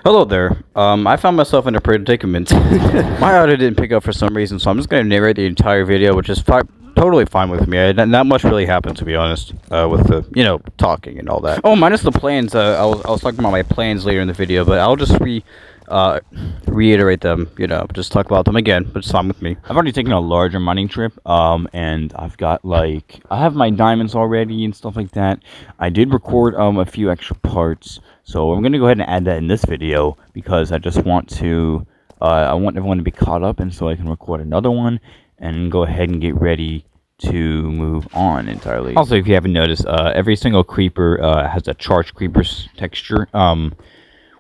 Hello there. I found myself in a predicament. My audio didn't pick up for some reason, so I'm just going to narrate the entire video, which is totally fine with me. Not much really happened, to be honest, with the, talking and all that. Oh, minus the plans. I was talking about my plans later in the video, but I'll just uh, reiterate them, just talk about them again, but it's fine with me. I've already taken a larger mining trip, and I've got I have my diamonds already and stuff like that. I did record a few extra parts, so I'm gonna go ahead and add that in this video because I just want to, I want everyone to be caught up, and so I can record another one and go ahead and get ready to move on entirely. Also, if you haven't noticed, every single creeper has a charged creeper texture.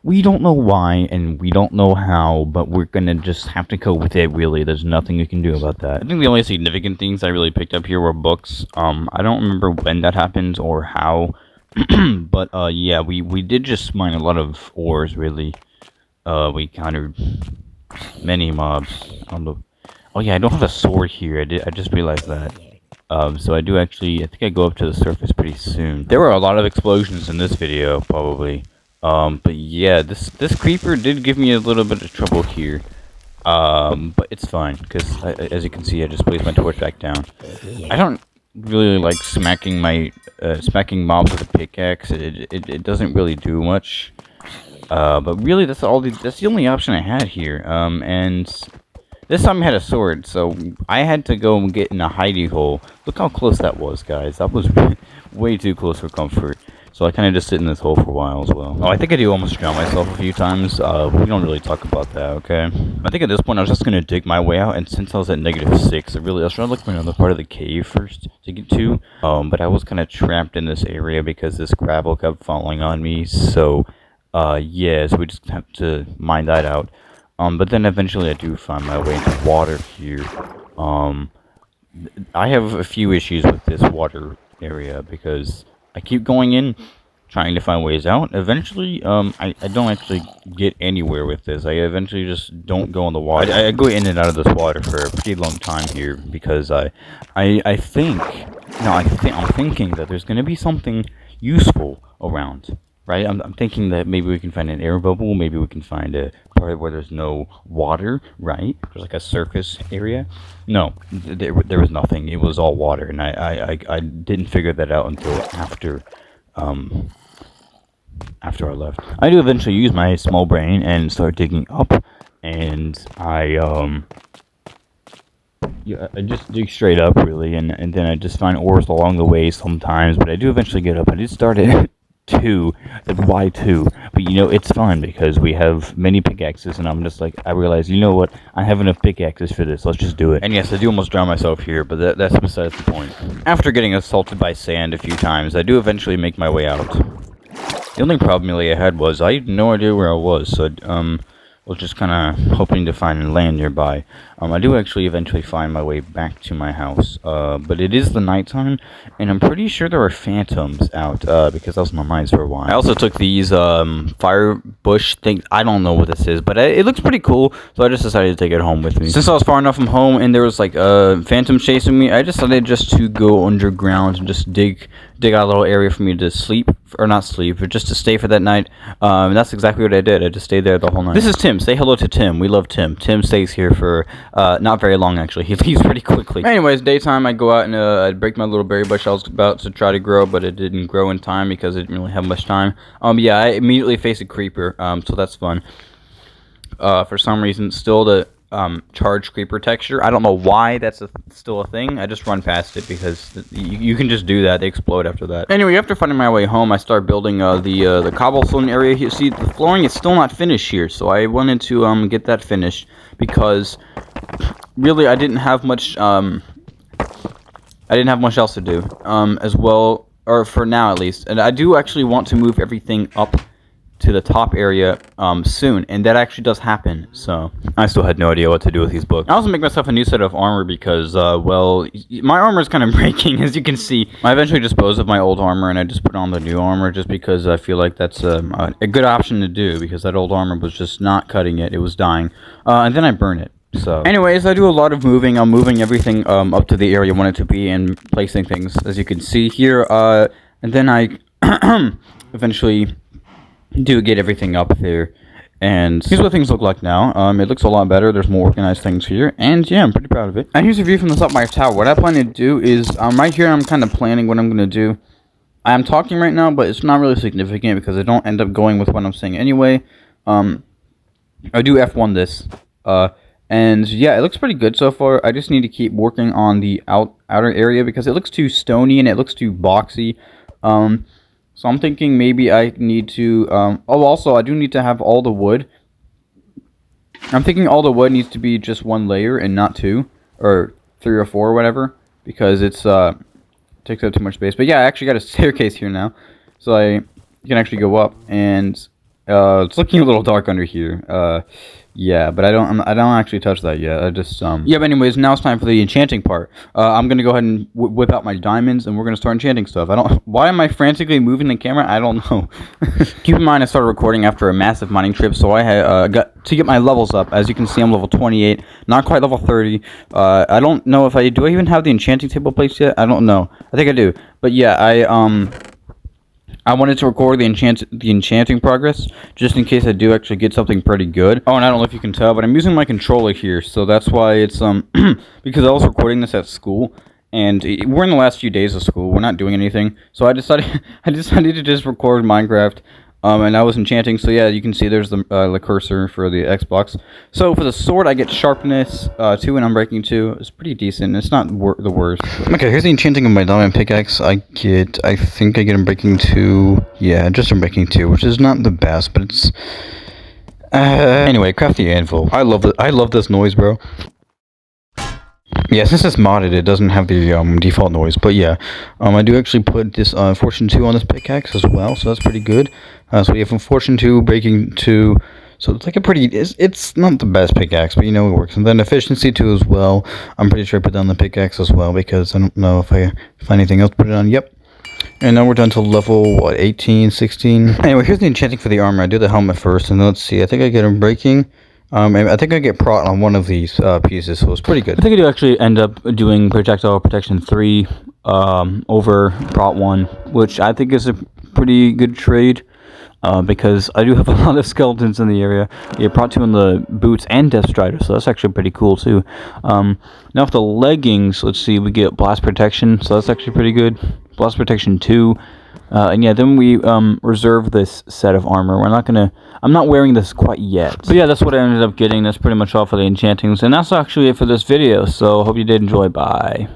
We don't know why, and we don't know how, but we're gonna just have to go with it, really. There's nothing we can do about that. I think the only significant things I really picked up here were books. I don't remember when that happened or how, but, yeah, we did just mine a lot of ores, really. We encountered many mobs on the... Oh, yeah, I don't have a sword here. I just realized that. So I think I go up to the surface pretty soon. There were a lot of explosions in this video, probably. But yeah, this creeper did give me a little bit of trouble here. But it's fine, because as you can see, I just placed my torch back down. I don't really like smacking mobs with a pickaxe. It doesn't really do much. But really, that's the only option I had here. And this time I had a sword, so I had to go and get in a hidey hole. Look how close that was, guys. That was way too close for comfort. So I kind of just sit in this hole for a while as well. Oh, I think I do almost drown myself a few times. We don't really talk about that, okay? I think at this point I was just going to dig my way out, and since I was at -6, I was trying to look for another part of the cave first to get to. But I was kind of trapped in this area because this gravel kept falling on me, so, yeah, so we just have to mine that out. But then eventually I do find my way into water here. I have a few issues with this water area because I keep going in, trying to find ways out. Eventually, I don't actually get anywhere with this. I eventually just don't go in the water. I go in and out of this water for a pretty long time here because I'm thinking that there's going to be something useful around. Right? I'm thinking that maybe we can find an air bubble, maybe we can find a part where there's no water, right? There's like a surface area. No, there was nothing. It was all water, and I didn't figure that out until after I left. I do eventually use my small brain and start digging up, and yeah, I just dig straight up, really, and then I just find ores along the way sometimes, but I do eventually get up. I did start at 2, why 2? But it's fun because we have many pickaxes, and I'm just like, I realize, you know what, I have enough pickaxes for this, let's just do it. And yes, I do almost drown myself here, but that's besides the point. After getting assaulted by sand a few times, I do eventually make my way out. The only problem really I had was I had no idea where I was, so was just kind of hoping to find land nearby. I do actually eventually find my way back to my house, but it is the nighttime, and I'm pretty sure there are phantoms out, because that was my mines for a while. I also took these, fire bush things. I don't know what this is, but it looks pretty cool, so I just decided to take it home with me. Since I was far enough from home, and there was, like, phantoms chasing me, I decided just to go underground and just dig out a little area for me to sleep, or not sleep, but just to stay for that night. And that's exactly what I did. I just stayed there the whole night. This is Tim. Say hello to Tim. We love Tim. Tim stays here for not very long, actually. He leaves pretty quickly. Anyways, daytime, I go out and I break my little berry bush I was about to try to grow, but it didn't grow in time because it didn't really have much time. Yeah, I immediately face a creeper, so that's fun. For some reason, still the charged creeper texture. I don't know why that's still a thing. I just run past it because you can just do that. They explode after that. Anyway, after finding my way home, I start building the cobblestone area here. See, the flooring is still not finished here, so I wanted to get that finished because really I didn't have much else to do as well, or for now at least. And I do actually want to move everything up to the top area soon, and that actually does happen. So I still had no idea what to do with these books. I also make myself a new set of armor because well, my armor is kind of breaking, as you can see. I eventually disposed of my old armor and I just put on the new armor just because I feel like that's a good option to do, because that old armor was just not cutting it. It was dying, and then I burn it. So anyways, I do a lot of moving. I'm moving everything up to the area I want it to be and placing things, as you can see here, and then I eventually do get everything up there And here's what things look like now. It looks a lot better. There's more organized things here. And yeah, I'm pretty proud of it. And here's a view from the top of my tower. What I plan to do is, right here, I'm kind of planning what I'm going to do. I'm talking right now, but it's not really significant because I don't end up going with what I'm saying anyway. I do F1 this. And yeah, it looks pretty good so far. I just need to keep working on the outer area because it looks too stony and it looks too boxy. So I'm thinking maybe I need to, also I do need to have all the wood. I'm thinking all the wood needs to be just one layer and not two, or 3 or 4 or whatever, because it's, takes up too much space. But yeah, I actually got a staircase here now, so I can actually go up, and, it's looking a little dark under here. Yeah, but I don't actually touch that yet. I just yeah. But anyways, now it's time for the enchanting part. I'm gonna go ahead and whip out my diamonds, and we're gonna start enchanting stuff. Why am I frantically moving the camera? I don't know. Keep in mind, I started recording after a massive mining trip, so I got to get my levels up. As you can see, I'm level 28, not quite level 30. I don't know if do I even have the enchanting table placed yet? I don't know. I think I do. But yeah, I wanted to record the enchanting progress, just in case I do actually get something pretty good. Oh, and I don't know if you can tell, but I'm using my controller here, so that's why it's, because I was recording this at school, and we're in the last few days of school, we're not doing anything, so I decided to just record Minecraft, and I was enchanting, so yeah, you can see there's the cursor for the Xbox. So for the sword, I get sharpness 2 and unbreaking 2. It's pretty decent. It's not the worst. Okay, here's the enchanting of my diamond pickaxe. I think I get unbreaking 2. Yeah, just unbreaking 2, which is not the best, but it's... anyway, craft the anvil. I love this noise, bro. Yeah, since it's modded, it doesn't have the default noise, but yeah, I do actually put this Fortune 2 on this pickaxe as well, so that's pretty good. So we have Fortune 2, Breaking 2, so it's like a pretty, it's not the best pickaxe, but you know it works. And then Efficiency 2 as well. I'm pretty sure I put down the pickaxe as well, because I don't know if I find anything else to put it on. Yep. And now we're down to level, what, 18, 16? Anyway, here's the enchanting for the armor. I do the helmet first, and let's see, I think I get Unbreaking. I think I get prot on one of these pieces, so it's pretty good. I think I do actually end up doing Projectile Protection 3 over prot 1, which I think is a pretty good trade, because I do have a lot of skeletons in the area. Yeah, prot 2 on the boots and Death Strider, so that's actually pretty cool too. Now for the leggings, let's see, we get Blast Protection, so that's actually pretty good. Blast Protection 2. And yeah, then we reserve this set of armor. I'm not wearing this quite yet. But yeah, that's what I ended up getting. That's pretty much all for the enchantings. And that's actually it for this video. So hope you did enjoy. Bye.